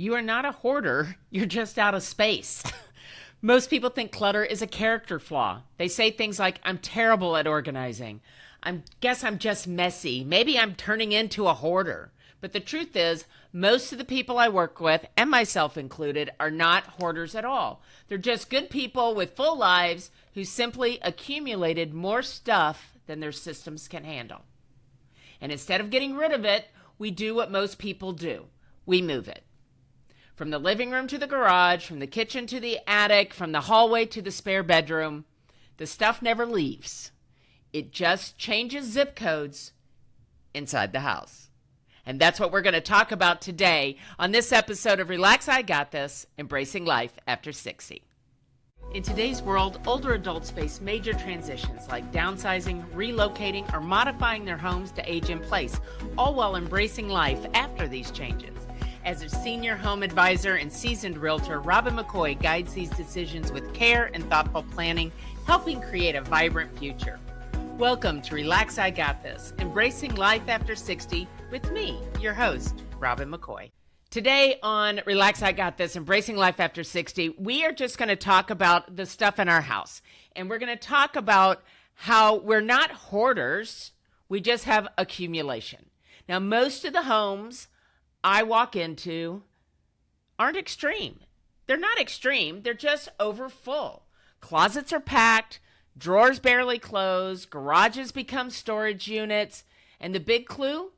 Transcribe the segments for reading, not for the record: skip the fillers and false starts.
You are not a hoarder, you're just out of space. Most people think clutter is a character flaw. They say things like, I'm terrible at organizing. I guess I'm just messy. Maybe I'm turning into a hoarder. But the truth is, most of the people I work with, and myself included, are not hoarders at all. They're just good people with full lives who simply accumulated more stuff than their systems can handle. And instead of getting rid of it, we do what most people do. We move it. From the living room to the garage, from the kitchen to the attic, from the hallway to the spare bedroom, the stuff never leaves. It just changes zip codes inside the house. And that's what we're going to talk about today on this episode of Relax, I Got This, Embracing Life After 60. In today's world, older adults face major transitions like downsizing, relocating, or modifying their homes to age in place, all while embracing life after these changes. As a senior home advisor and seasoned realtor, Robin McCoy guides these decisions with care and thoughtful planning, helping create a vibrant future. Welcome to Relax, I Got This, Embracing Life After 60 with me, your host, Robin McCoy. Today on Relax, I Got This, Embracing Life After 60, we are just going to talk about the stuff in our house. And we're going to talk about how we're not hoarders, we just have accumulation. Now, most of the homes I walk into aren't extreme. They're not extreme, they're just overfull. Closets are packed, drawers barely close, garages become storage units, and the big clue?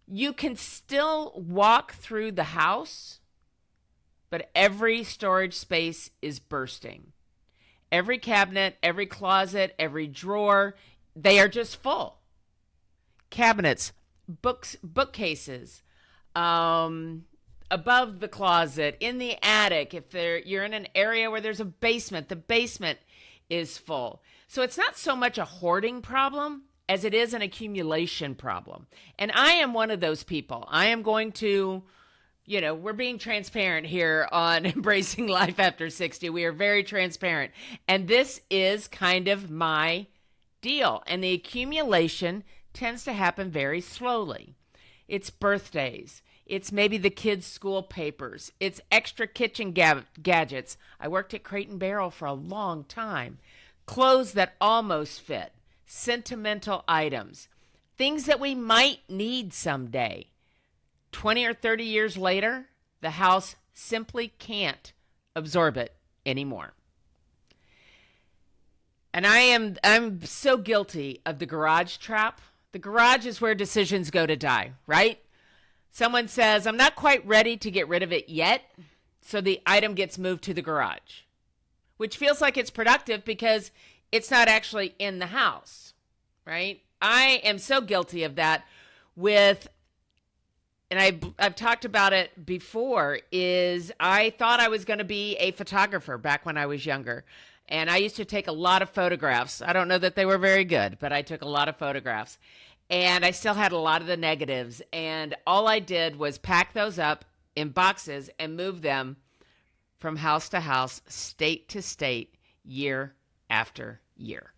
You can still walk through the house, but every storage space is bursting. Every cabinet, every closet, every drawer, they are just full. Cabinets, bookcases, above the closet, in the attic. If you're in an area where there's a basement, the basement is full. So it's not so much a hoarding problem as it is an accumulation problem. And I am one of those people. I am going to, we're being transparent here on Embracing Life After 60. We are very transparent. And this is kind of my deal. And the accumulation tends to happen very slowly. It's birthdays. It's maybe the kids' school papers. It's extra kitchen gadgets. I worked at Crate and Barrel for a long time. Clothes that almost fit. Sentimental items. Things that we might need someday. 20 or 30 years later, the house simply can't absorb it anymore. And I'm so guilty of the garage trap. The garage is where decisions go to die, right? Someone says, I'm not quite ready to get rid of it yet, so the item gets moved to the garage, which feels like it's productive because it's not actually in the house, right? I am so guilty of that and I've talked about it before, is I thought I was going to be a photographer back when I was younger. And I used to take a lot of photographs. I don't know that they were very good, but I took a lot of photographs. And I still had a lot of the negatives. And all I did was pack those up in boxes and move them from house to house, state to state, year after year.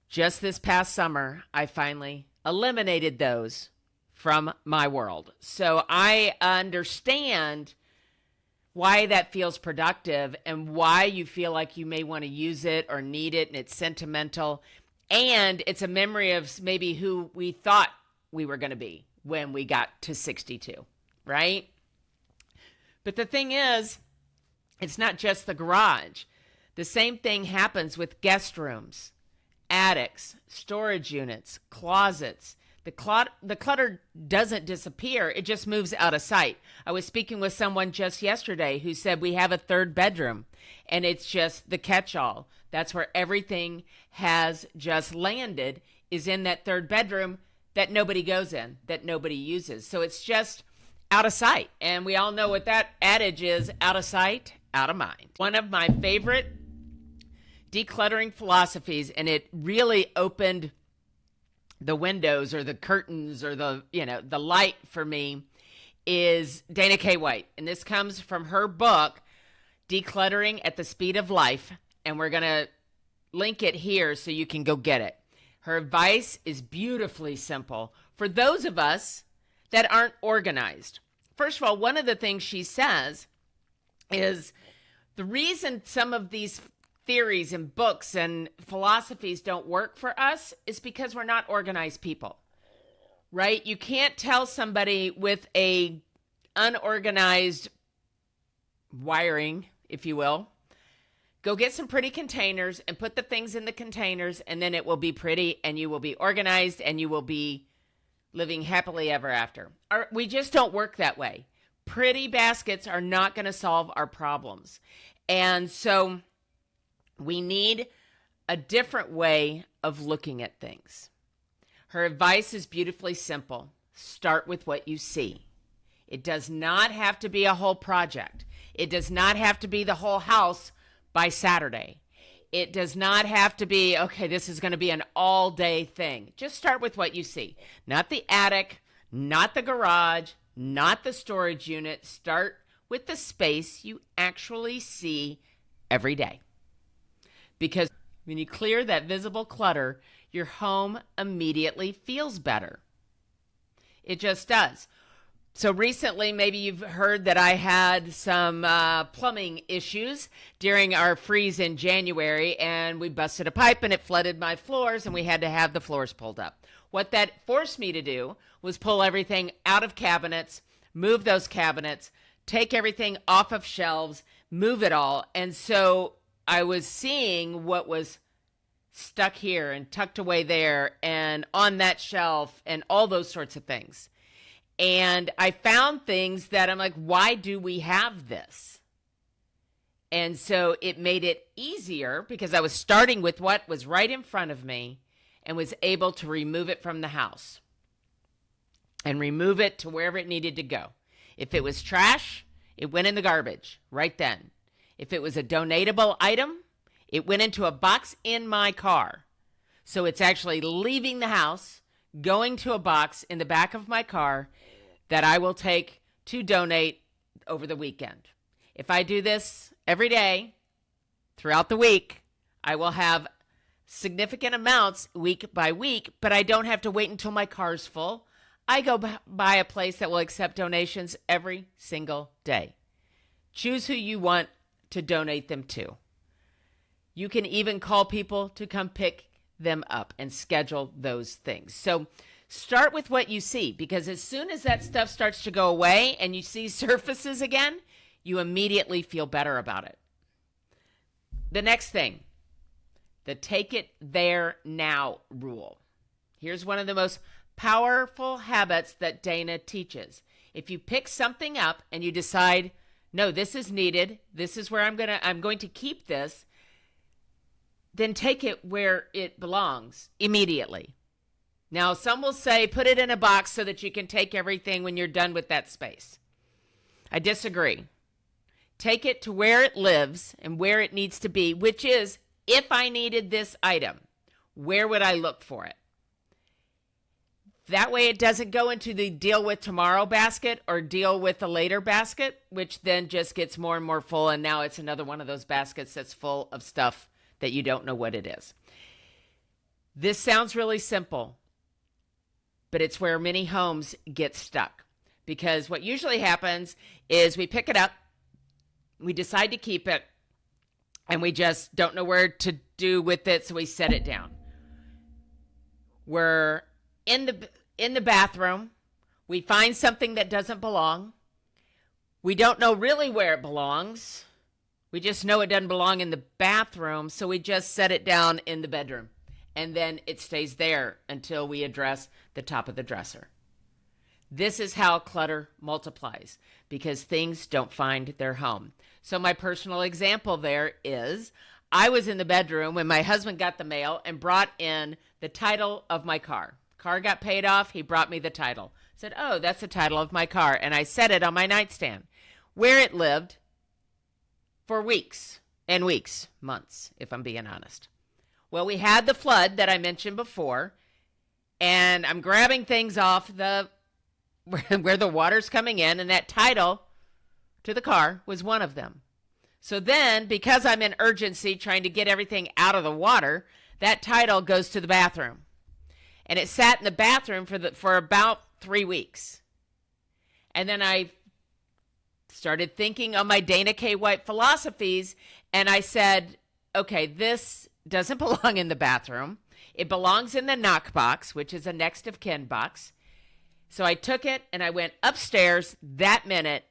Just this past summer, I finally eliminated those from my world. So I understand why that feels productive and why you feel like you may want to use it or need it and it's sentimental. And it's a memory of maybe who we thought we were going to be when we got to 62, right? But the thing is, it's not just the garage. The same thing happens with guest rooms, attics, storage units, closets. The clutter doesn't disappear. It just moves out of sight. I was speaking with someone just yesterday who said we have a third bedroom and it's just the catch-all. That's where everything has just landed, is in that third bedroom that nobody goes in, that nobody uses. So it's just out of sight. And we all know what that adage is: out of sight, out of mind. One of my favorite decluttering philosophies, and it really opened the windows or the curtains or the light for me, is Dana K. White. And this comes from her book, Decluttering at the Speed of Life. And we're going to link it here so you can go get it. Her advice is beautifully simple for those of us that aren't organized. first of all, one of the things she says is the reason some of these theories and books and philosophies don't work for us is because we're not organized people, right? You can't tell somebody with a unorganized wiring, if you will, go get some pretty containers and put the things in the containers, and then it will be pretty and you will be organized and you will be living happily ever after. We just don't work that way. Pretty baskets are not going to solve our problems. And so we need a different way of looking at things. Her advice is beautifully simple. Start with what you see. It does not have to be a whole project. It does not have to be the whole house by Saturday. It does not have to be, okay, this is going to be an all-day thing. Just start with what you see. Not the attic, not the garage, not the storage unit. Start with the space you actually see every day. Because when you clear that visible clutter, your home immediately feels better. It just does. So recently, maybe you've heard that I had some plumbing issues during our freeze in January, and we busted a pipe and it flooded my floors, and we had to have the floors pulled up. What that forced me to do was pull everything out of cabinets, move those cabinets, take everything off of shelves, move it all. And so I was seeing what was stuck here and tucked away there and on that shelf and all those sorts of things. And I found things that I'm like, why do we have this? And so it made it easier because I was starting with what was right in front of me and was able to remove it from the house and remove it to wherever it needed to go. If it was trash, it went in the garbage right then. If it was a donatable item, it went into a box in my car. So it's actually leaving the house, going to a box in the back of my car that I will take to donate over the weekend. If I do this every day throughout the week, I will have significant amounts week by week, but I don't have to wait until my car's full. I go by a place that will accept donations every single day. Choose who you want to donate them to. You can even call people to come pick them up and schedule those things. So start with what you see, because as soon as that stuff starts to go away and you see surfaces again, you immediately feel better about it. The next thing, the take it there now rule. Here's one of the most powerful habits that Dana teaches. If you pick something up and you decide, no, this is needed, this is where I'm going to keep this, then take it where it belongs immediately. Now, some will say put it in a box so that you can take everything when you're done with that space. I disagree. Take it to where it lives and where it needs to be, which is, if I needed this item, where would I look for it? That way it doesn't go into the deal with tomorrow basket or deal with the later basket, which then just gets more and more full, and now it's another one of those baskets that's full of stuff that you don't know what it is. This sounds really simple, but it's where many homes get stuck. Because what usually happens is we pick it up, we decide to keep it, and we just don't know where to do with it, so we set it down. We're in the bathroom, we find something that doesn't belong. We don't know really where it belongs. We just know it doesn't belong in the bathroom, so we just set it down in the bedroom. And then it stays there until we address the top of the dresser. This is how clutter multiplies, because things don't find their home. So my personal example there is, I was in the bedroom when my husband got the mail and brought in the title of my car. Car got paid off, he brought me the title. Said, oh, that's the title of my car. And I set it on my nightstand, where it lived for weeks and weeks, months, if I'm being honest. Well, we had the flood that I mentioned before, and I'm grabbing things off where the water's coming in, and that title to the car was one of them. So then, because I'm in urgency trying to get everything out of the water, that title goes to the bathroom. And it sat in the bathroom for about 3 weeks. And then I started thinking on my Dana K. White philosophies, and I said, okay, this doesn't belong in the bathroom. It belongs in the knock box, which is a next of kin box. So I took it and I went upstairs that minute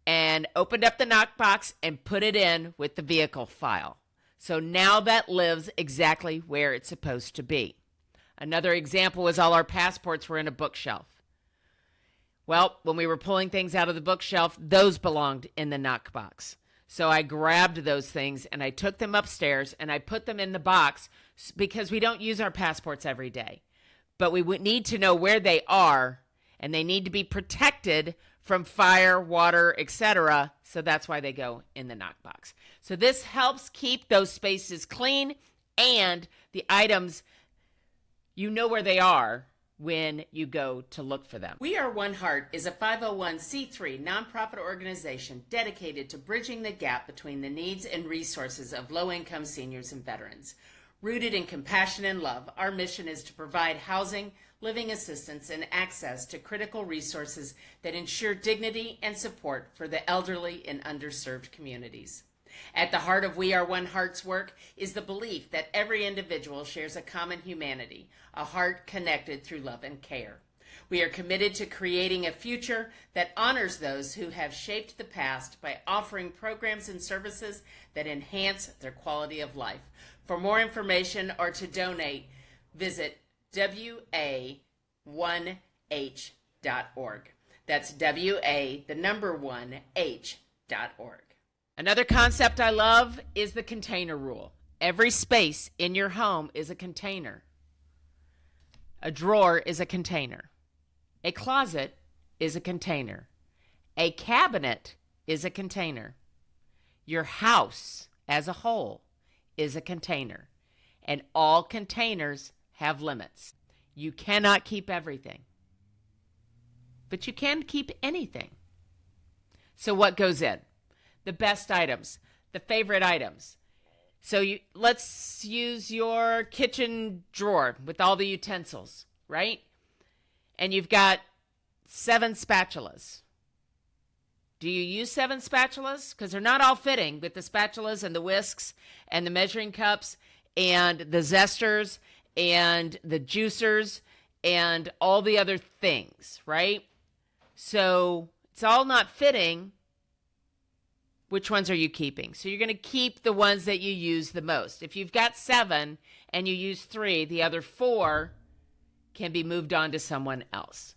and opened up the knock box and put it in with the vehicle file. So now that lives exactly where it's supposed to be. Another example was all our passports were in a bookshelf. Well, when we were pulling things out of the bookshelf, those belonged in the knock box. So I grabbed those things and I took them upstairs and I put them in the box because we don't use our passports every day. But we would need to know where they are, and they need to be protected from fire, water, etc. So that's why they go in the knock box. So this helps keep those spaces clean, and the items, you know where they are when you go to look for them. We Are One Heart is a 501c3 nonprofit organization dedicated to bridging the gap between the needs and resources of low-income seniors and veterans. Rooted in compassion and love, our mission is to provide housing, living assistance, and access to critical resources that ensure dignity and support for the elderly in underserved communities. At the heart of We Are One Heart's work is the belief that every individual shares a common humanity, a heart connected through love and care. We are committed to creating a future that honors those who have shaped the past by offering programs and services that enhance their quality of life. For more information or to donate, visit wa1h.org. That's wa1h.org. Another concept I love is the container rule. Every space in your home is a container. A drawer is a container. A closet is a container. A cabinet is a container. Your house as a whole is a container. And all containers have limits. You cannot keep everything, but you can keep anything. So what goes in? The best items, the favorite items. So let's use your kitchen drawer with all the utensils, right? And you've got 7 spatulas. Do you use 7 spatulas? Because they're not all fitting with the spatulas and the whisks and the measuring cups and the zesters and the juicers and all the other things, right? So it's all not fitting. Which ones are you keeping? So you're going to keep the ones that you use the most. If you've got 7 and you use 3, the other 4 can be moved on to someone else,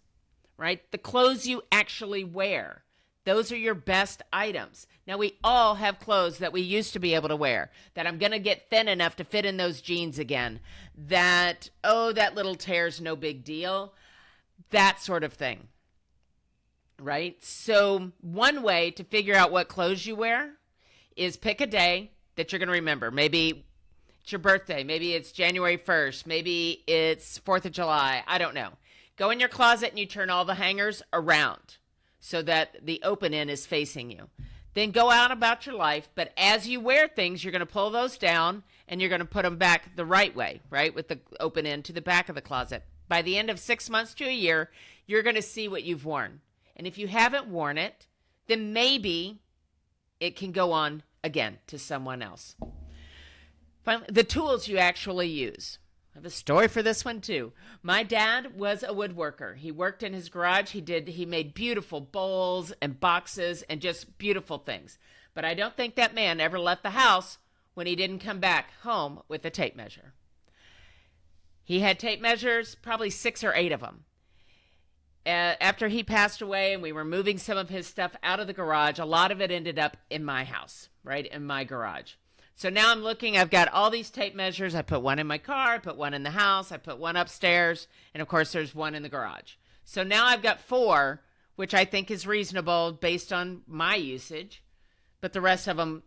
right? The clothes you actually wear, those are your best items. Now, we all have clothes that we used to be able to wear, that I'm going to get thin enough to fit in those jeans again, that, oh, that little tear's no big deal, that sort of thing. Right? So one way to figure out what clothes you wear is pick a day that you're going to remember. Maybe it's your birthday. Maybe it's January 1st. Maybe it's 4th of July. I don't know. Go in your closet and you turn all the hangers around so that the open end is facing you. Then go out about your life. But as you wear things, you're going to pull those down and you're going to put them back the right way, right? With the open end to the back of the closet. By the end of 6 months to a year, you're going to see what you've worn. And if you haven't worn it, then maybe it can go on again to someone else. Finally, the tools you actually use. I have a story for this one too. My dad was a woodworker. He worked in his garage. He made beautiful bowls and boxes and just beautiful things. But I don't think that man ever left the house when he didn't come back home with a tape measure. He had tape measures, probably 6 or 8 of them. After he passed away and we were moving some of his stuff out of the garage, a lot of it ended up in my house, right, in my garage. So now I'm looking, I've got all these tape measures. I put one in my car, I put one in the house, I put one upstairs, and of course there's one in the garage. So now I've got 4, which I think is reasonable based on my usage, but the rest of them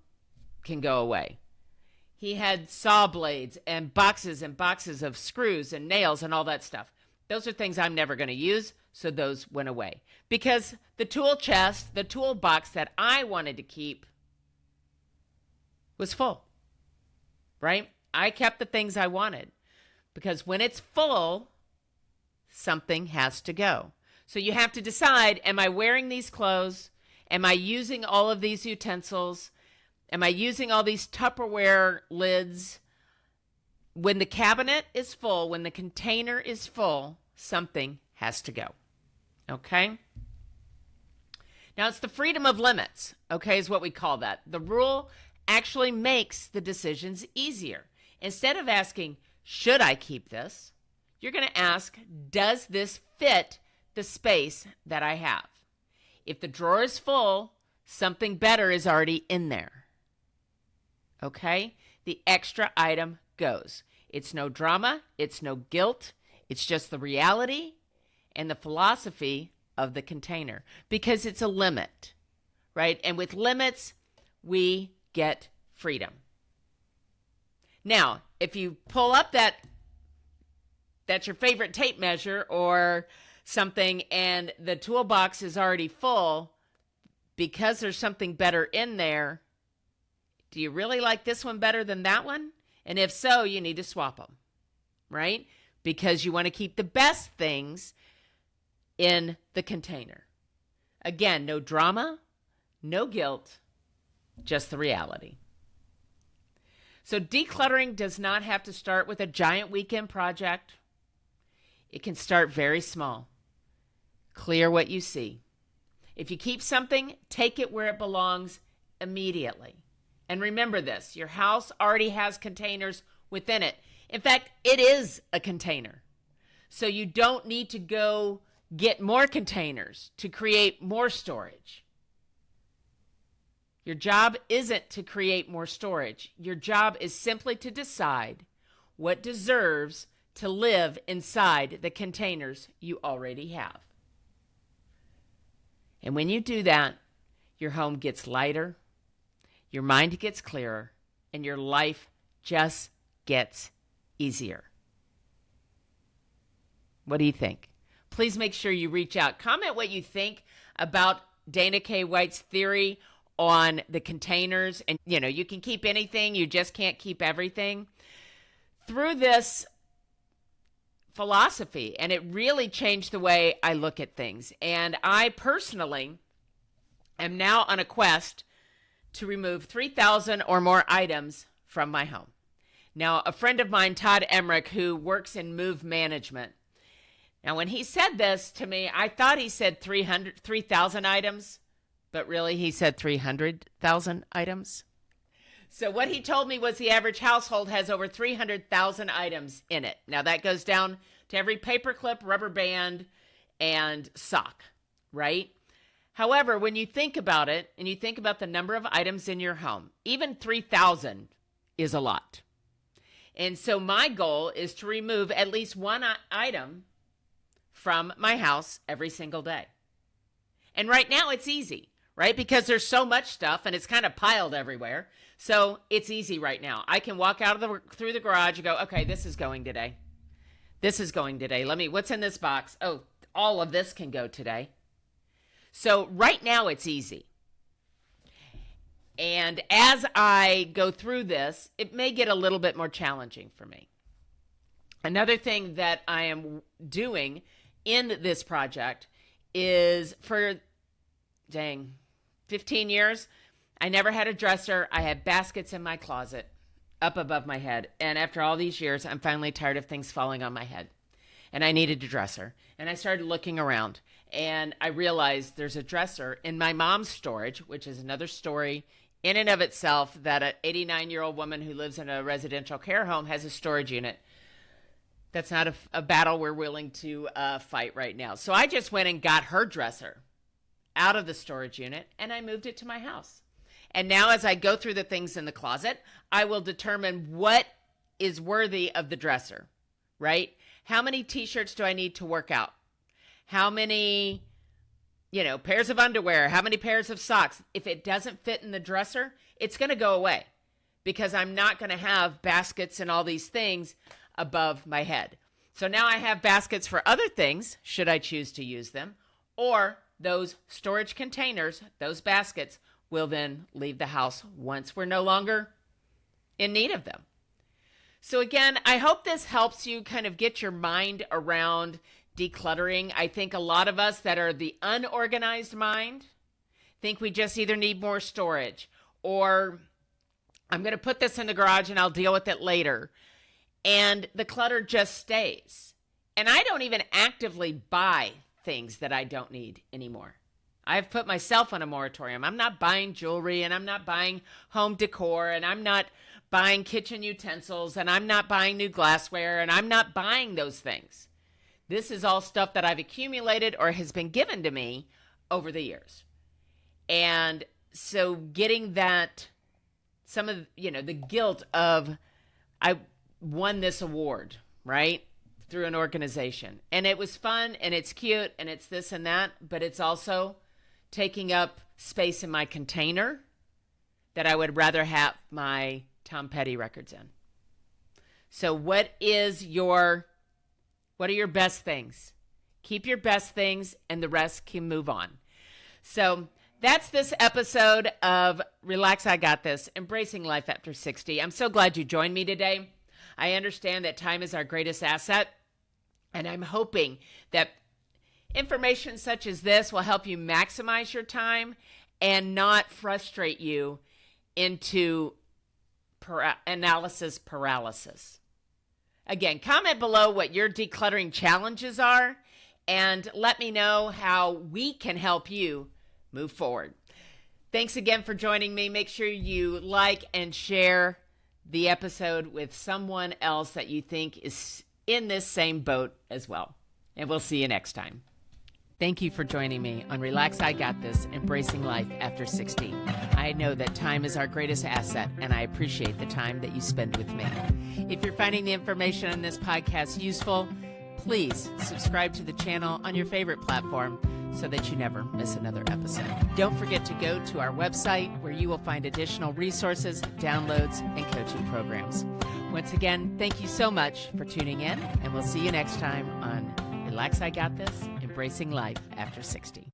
can go away. He had saw blades and boxes of screws and nails and all that stuff. Those are things I'm never going to use, so those went away. Because the tool chest, the toolbox that I wanted to keep was full, right? I kept the things I wanted. Because when it's full, something has to go. So you have to decide, am I wearing these clothes? Am I using all of these utensils? Am I using all these Tupperware lids? When the cabinet is full, when the container is full, something has to go. Okay? Now, it's the freedom of limits, okay, is what we call that. The rule actually makes the decisions easier. Instead of asking, should I keep this? You're going to ask, does this fit the space that I have? If the drawer is full, something better is already in there. Okay? The extra item goes. It's no drama. It's no guilt. It's just the reality and the philosophy of the container, because it's a limit, right? And with limits, we get freedom. Now, if you pull up that's your favorite tape measure or something, and the toolbox is already full, because there's something better in there, do you really like this one better than that one? And if so, you need to swap them, right? Because you want to keep the best things in the container. Again, no drama, no guilt, just the reality. So decluttering does not have to start with a giant weekend project. It can start very small. Clear what you see. If you keep something, take it where it belongs immediately. And remember this, your house already has containers within it. In fact, it is a container. So you don't need to go get more containers to create more storage. Your job isn't to create more storage. Your job is simply to decide what deserves to live inside the containers you already have. And when you do that, your home gets lighter, your mind gets clearer, and your life just gets easier. What do you think? Please make sure you reach out. Comment what you think about Dana K. White's theory on the containers. And, you can keep anything. You just can't keep everything. Through this philosophy, and it really changed the way I look at things. And I personally am now on a quest to remove 3,000 or more items from my home. Now, a friend of mine, Todd Emmerich, who works in move management, now, when he said this to me, I thought he said 3,000 items, but really he said 300,000 items. So what he told me was the average household has over 300,000 items in it. Now, that goes down to every paperclip, rubber band, and sock, right? However, when you think about it, and you think about the number of items in your home, even 3,000 is a lot. And so my goal is to remove at least one item from my house every single day. And right now it's easy, right? Because there's so much stuff and it's kind of piled everywhere. So it's easy right now. I can walk out of through the garage and go, okay, this is going today. This is going today. What's in this box? Oh, all of this can go today. So right now it's easy. And as I go through this, it may get a little bit more challenging for me. Another thing that I am doing in this project is for 15 years, I never had a dresser. I had baskets in my closet up above my head. And after all these years, I'm finally tired of things falling on my head. And I needed a dresser. And I started looking around. And I realized there's a dresser in my mom's storage, which is another story in and of itself, that an 89-year-old woman who lives in a residential care home has a storage unit. That's not a battle we're willing to fight right now. So I just went and got her dresser out of the storage unit, and I moved it to my house. And now as I go through the things in the closet, I will determine what is worthy of the dresser, right? How many t-shirts do I need to work out? How many, pairs of underwear? How many pairs of socks? If it doesn't fit in the dresser, it's going to go away, because I'm not going to have baskets and all these things above my head. So now I have baskets for other things, should I choose to use them, or those storage containers, those baskets, will then leave the house once we're no longer in need of them. So again, I hope this helps you kind of get your mind around decluttering. I think a lot of us that are the unorganized mind think we just either need more storage, or I'm going to put this in the garage and I'll deal with it later. And the clutter just stays. And I don't even actively buy things that I don't need anymore. I've put myself on a moratorium. I'm not buying jewelry, and I'm not buying home decor, and I'm not buying kitchen utensils, and I'm not buying new glassware, and I'm not buying those things. This is all stuff that I've accumulated or has been given to me over the years. And so getting that, some of, the guilt of, I won this award, right? Through an organization. And it was fun, and it's cute, and it's this and that, but it's also taking up space in my container that I would rather have my Tom Petty records in. So what are your best things? Keep your best things, and the rest can move on. So that's this episode of Relax, I Got This, Embracing Life After 60. I'm so glad you joined me today. I understand that time is our greatest asset, and I'm hoping that information such as this will help you maximize your time and not frustrate you into analysis paralysis. Again, comment below what your decluttering challenges are, and let me know how we can help you move forward. Thanks again for joining me. Make sure you like and share the episode with someone else that you think is in this same boat as well. And we'll see you next time. Thank you for joining me on Relax, I Got This, Embracing Life After 60. I know that time is our greatest asset, and I appreciate the time that you spend with me. If you're finding the information on this podcast useful, please subscribe to the channel on your favorite platform so that you never miss another episode. Don't forget to go to our website where you will find additional resources, downloads, and coaching programs. Once again, thank you so much for tuning in, and we'll see you next time on Relax, I Got This, Embracing Life After 60.